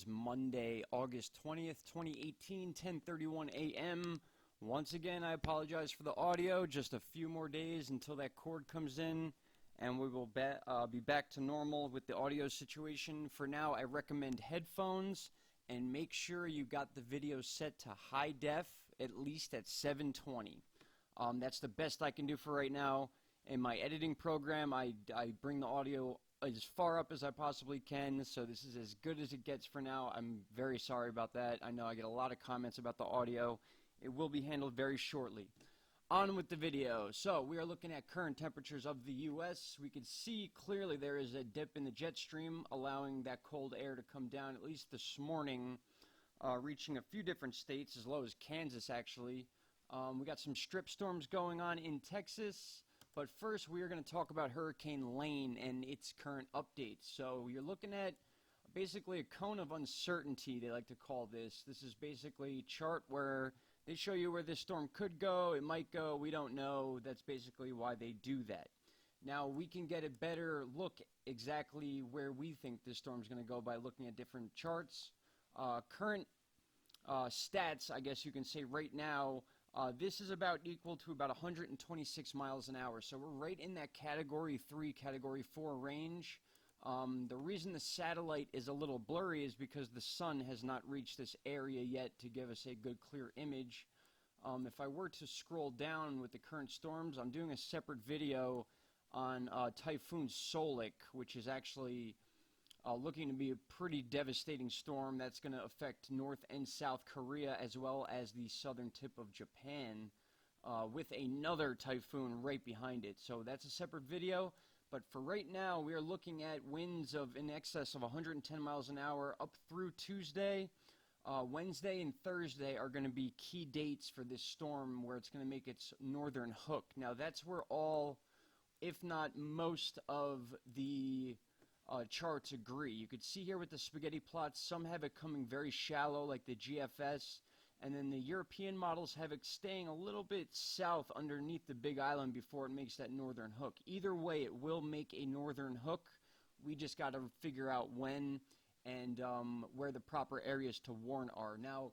is Monday, August 20th, 2018, 10:31 a.m. Once again, I apologize for the audio. Just a few more days until that cord comes in, and we will be back to normal with the audio situation. For now, I recommend headphones, and make sure you got the video set to high def, at least at 720. That's the best I can do for right now. In my editing program, I bring the audio as far up as I possibly can, so this is as good as it gets for now. I'm very sorry about that. I know I get a lot of comments about the audio. It will be handled very shortly. On with the video. So we are looking at current temperatures of the U.S. We can see clearly there is a dip in the jet stream, allowing that cold air to come down, at least this morning, reaching a few different states, as low as Kansas, actually. We got some strip storms going on in Texas. But first, we are going to talk about Hurricane Lane and its current updates. So you're looking at basically a cone of uncertainty, they like to call this. This is basically a chart where they show you where this storm could go, it might go, we don't know. That's basically why they do that. Now, we can get a better look exactly where we think this storm is going to go by looking at different charts. Current stats, I guess you can say right now, this is about equal to about 126 miles an hour. So we're right in that Category 3, Category 4 range. The reason the satellite is a little blurry is because the sun has not reached this area yet to give us a good clear image. If I were to scroll down with the current storms, I'm doing a separate video on Typhoon Solik, which is actually looking to be a pretty devastating storm that's going to affect North and South Korea as well as the southern tip of Japan with another typhoon right behind it. So that's a separate video. But for right now, we are looking at winds of in excess of 110 miles an hour up through Tuesday. Wednesday and Thursday are going to be key dates for this storm where it's going to make its northern hook. Now that's where all, if not most of the charts agree. You could see here with the spaghetti plots, some have it coming very shallow like the GFS, and then the European models have it staying a little bit south underneath the Big Island before it makes that northern hook. Either way, it will make a northern hook. We just got to figure out when and where the proper areas to warn are. Now,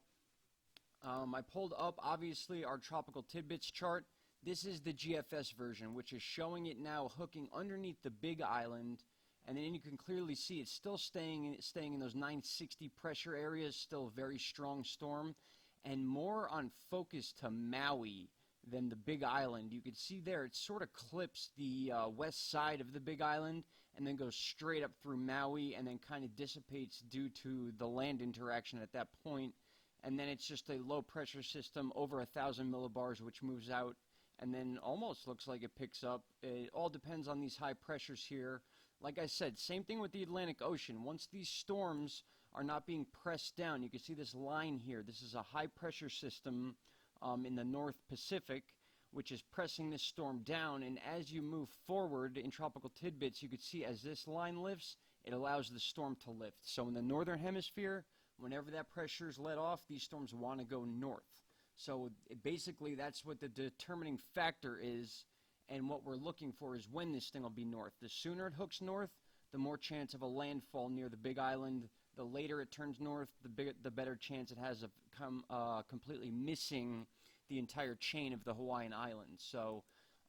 I pulled up, obviously, our tropical tidbits chart. This is the GFS version, which is showing it now hooking underneath the Big Island. And then you can clearly see it's still staying in those 960 pressure areas, still a very strong storm, and more on focus to Maui than the Big Island. You can see there it sort of clips the west side of the Big Island and then goes straight up through Maui and then kind of dissipates due to the land interaction at that point. And then it's just a low pressure system over 1,000 millibars which moves out and then almost looks like it picks up. It all depends on these high pressures here. Like I said, same thing with the Atlantic Ocean. Once these storms are not being pressed down, you can see this line here. This is a high pressure system in the North Pacific, which is pressing this storm down. And as you move forward in tropical tidbits, you can see as this line lifts, it allows the storm to lift. So in the northern hemisphere, whenever that pressure is let off, these storms want to go north. So basically, that's what the determining factor is. And what we're looking for is when this thing will be north. The sooner it hooks north, the more chance of a landfall near the Big Island. The later it turns north, the better chance it has of completely missing the entire chain of the Hawaiian Islands. So,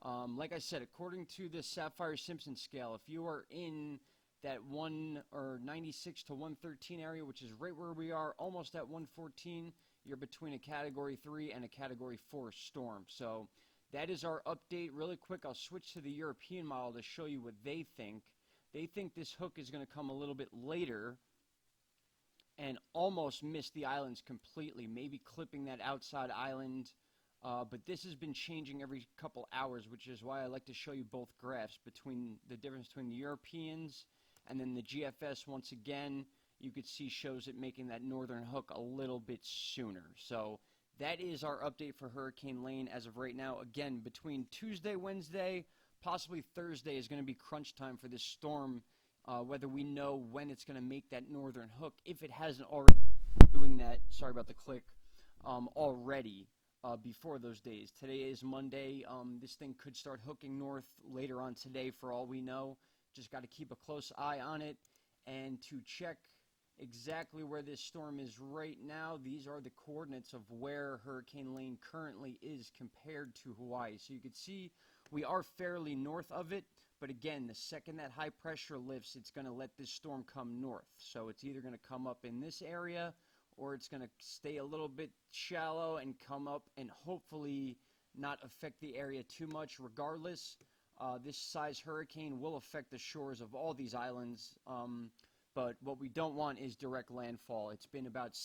like I said, according to the Saffir-Simpson scale, if you are in that 96 to 113 area, which is right where we are, almost at 114, you're between a Category 3 and a Category 4 storm. So that is our update. Really quick, I'll switch to the European model to show you what they think. They think this hook is going to come a little bit later and almost miss the islands completely, maybe clipping that outside island. But this has been changing every couple hours, which is why I like to show you both graphs between the difference between the Europeans and then the GFS. Once again, you could see shows it making that northern hook a little bit sooner. So that is our update for Hurricane Lane as of right now. Again, between Tuesday, Wednesday, possibly Thursday is going to be crunch time for this storm, whether we know when it's going to make that northern hook, if it hasn't already doing that, sorry about the click, already before those days. Today is Monday. This thing could start hooking north later on today for all we know. Just got to keep a close eye on it. And to check exactly where this storm is right now. These are the coordinates of where Hurricane Lane currently is compared to Hawaii. So you can see we are fairly north of it, but again, the second that high pressure lifts, it's going to let this storm come north. So it's either going to come up in this area, or it's going to stay a little bit shallow and come up and hopefully not affect the area too much. Regardless, this size hurricane will affect the shores of all these islands, but what we don't want is direct landfall. It's been about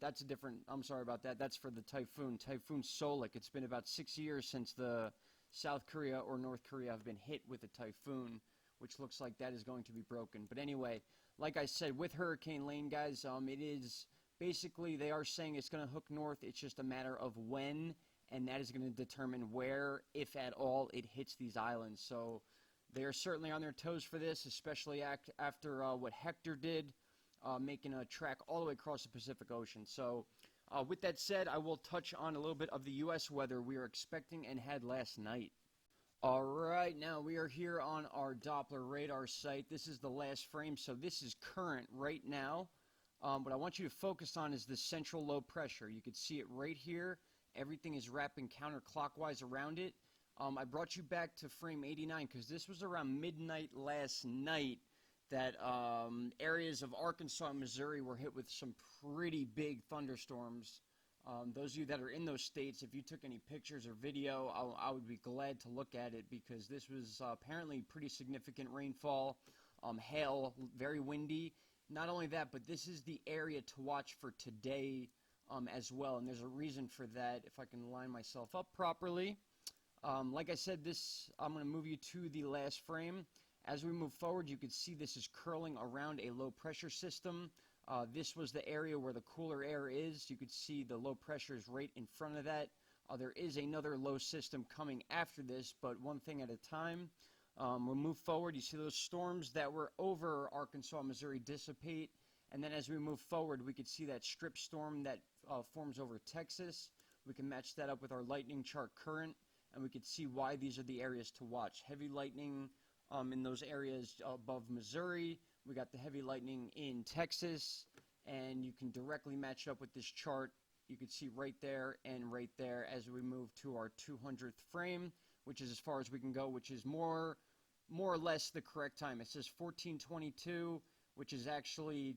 that's a different, I'm sorry about that. That's for the typhoon Solik. It's been about 6 years since the South Korea or North Korea have been hit with a typhoon, which looks like that is going to be broken. But anyway, like I said, with Hurricane Lane, guys, it is basically, they are saying it's going to hook north. It's just a matter of when, and that is going to determine where, if at all, it hits these islands. So they are certainly on their toes for this, especially after what Hector did, making a track all the way across the Pacific Ocean. So with that said, I will touch on a little bit of the U.S. weather we are expecting and had last night. All right, now we are here on our Doppler radar site. This is the last frame, so this is current right now. What I want you to focus on is the central low pressure. You can see it right here. Everything is wrapping counterclockwise around it. I brought you back to frame 89 because this was around midnight last night that areas of Arkansas and Missouri were hit with some pretty big thunderstorms. Those of you that are in those states, if you took any pictures or video, I would be glad to look at it because this was apparently pretty significant rainfall, hail, very windy. Not only that, but this is the area to watch for today as well, and there's a reason for that if I can line myself up properly. Like I said, I'm going to move you to the last frame. As we move forward, you can see this is curling around a low pressure system. This was the area where the cooler air is. You could see the low pressure is right in front of that. There is another low system coming after this, but one thing at a time. We'll move forward. You see those storms that were over Arkansas, Missouri dissipate. And then as we move forward, we could see that strip storm that forms over Texas. We can match that up with our lightning chart current, and we could see why these are the areas to watch. Heavy lightning in those areas above Missouri. We got the heavy lightning in Texas, and you can directly match up with this chart. You can see right there and right there as we move to our 200th frame, which is as far as we can go, which is more or less the correct time. It says 14:22, which is actually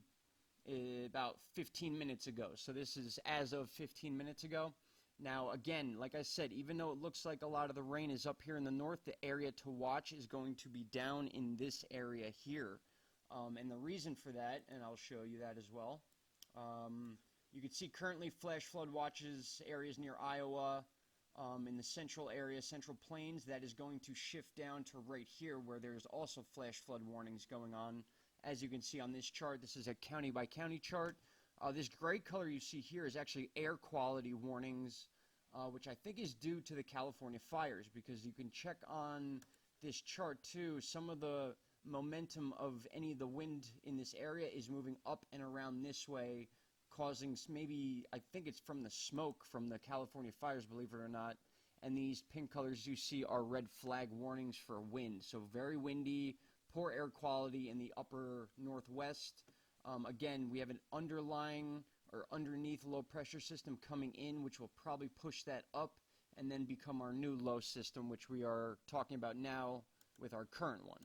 about 15 minutes ago. So this is as of 15 minutes ago. Now, again, like I said, even though it looks like a lot of the rain is up here in the north, the area to watch is going to be down in this area here. And the reason for that, and I'll show you that as well, you can see currently flash flood watches areas near Iowa, in the central area, central plains. That is going to shift down to right here where there's also flash flood warnings going on. As you can see on this chart, this is a county by county chart. This gray color you see here is actually air quality warnings, which I think is due to the California fires, because you can check on this chart too. Some of the momentum of any of the wind in this area is moving up and around this way, causing maybe, I think it's from the smoke from the California fires, believe it or not. And these pink colors you see are red flag warnings for wind. So very windy, poor air quality in the upper northwest. Again, we have an underlying or underneath low pressure system coming in, which will probably push that up and then become our new low system, which we are talking about now with our current one.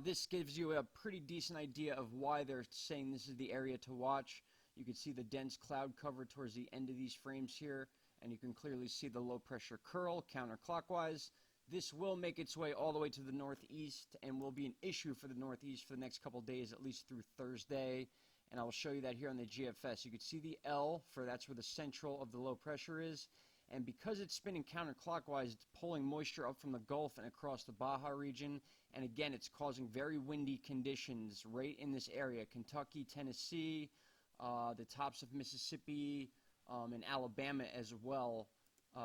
This gives you a pretty decent idea of why they're saying this is the area to watch. You can see the dense cloud cover towards the end of these frames here, and you can clearly see the low pressure curl counterclockwise. This will make its way all the way to the northeast and will be an issue for the northeast for the next couple days, at least through Thursday. And I will show you that here on the GFS. You can see the L, for that's where the central of the low pressure is. And because it's spinning counterclockwise, it's pulling moisture up from the Gulf and across the Baja region. And again, it's causing very windy conditions right in this area. Kentucky, Tennessee, the tops of Mississippi, and Alabama as well.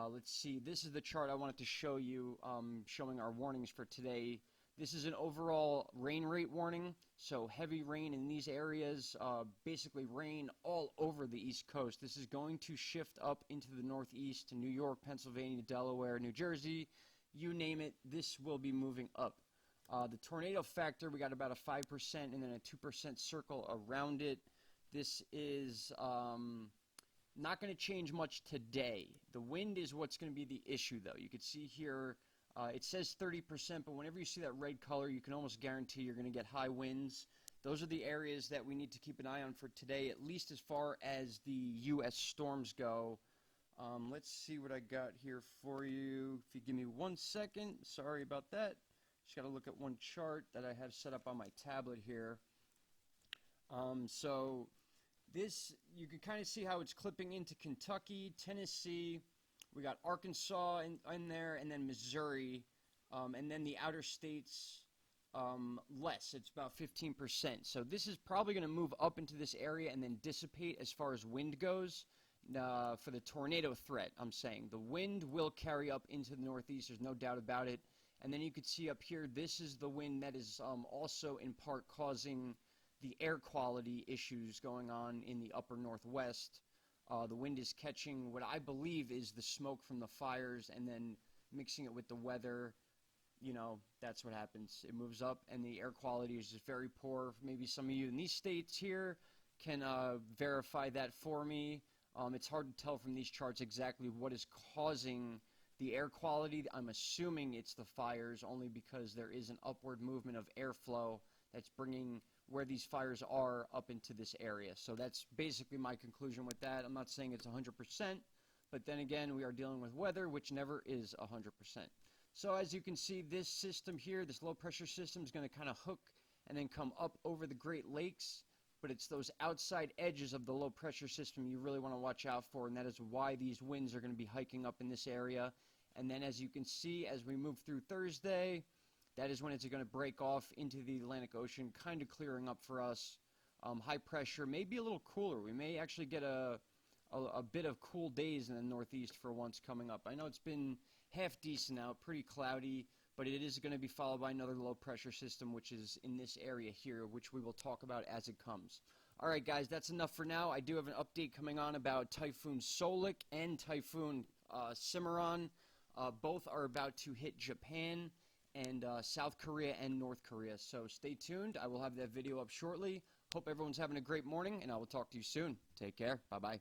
Let's see, this is the chart I wanted to show you, showing our warnings for today. This is an overall rain rate warning, so heavy rain in these areas, basically rain all over the East Coast. This is going to shift up into the Northeast to New York, Pennsylvania, Delaware, New Jersey, you name it, this will be moving up. The tornado factor, we got about a 5% and then a 2% circle around it. This is not going to change much today. The wind is what's going to be the issue, though. You can see here, it says 30%, but whenever you see that red color, you can almost guarantee you're going to get high winds. Those are the areas that we need to keep an eye on for today, at least as far as the U.S. storms go. Let's see what I got here for you. If you give me 1 second, sorry about that. Just got to look at one chart that I have set up on my tablet here. So this, you can kind of see how it's clipping into Kentucky, Tennessee. We got Arkansas in there, and then Missouri, and then the outer states less. It's about 15%. So this is probably going to move up into this area and then dissipate as far as wind goes. For the tornado threat, I'm saying. The wind will carry up into the northeast, there's no doubt about it. And then you can see up here, this is the wind that is also in part causing the air quality issues going on in the upper northwest. The wind is catching what I believe is the smoke from the fires and then mixing it with the weather. You know, that's what happens. It moves up and the air quality is just very poor. Maybe some of you in these states here can verify that for me. It's hard to tell from these charts exactly what is causing the air quality. I'm assuming it's the fires only because there is an upward movement of airflow that's bringing where these fires are up into this area. So that's basically my conclusion with that. I'm not saying it's 100%, but then again, we are dealing with weather, which never is 100%. So as you can see, this system here, this low pressure system is going to kind of hook and then come up over the Great Lakes. But it's those outside edges of the low pressure system you really want to watch out for, and that is why these winds are going to be hiking up in this area. And then as you can see, as we move through Thursday, that is when it's going to break off into the Atlantic Ocean, kind of clearing up for us. High pressure, maybe a little cooler. We may actually get a bit of cool days in the northeast for once coming up. I know it's been half decent out, pretty cloudy, but it is going to be followed by another low pressure system, which is in this area here, which we will talk about as it comes. All right, guys, that's enough for now. I do have an update coming on about Typhoon Solik and Typhoon Cimarron. Both are about to hit Japan and South Korea and North Korea. So stay tuned. I will have that video up shortly. Hope everyone's having a great morning, and I will talk to you soon. Take care. Bye-bye.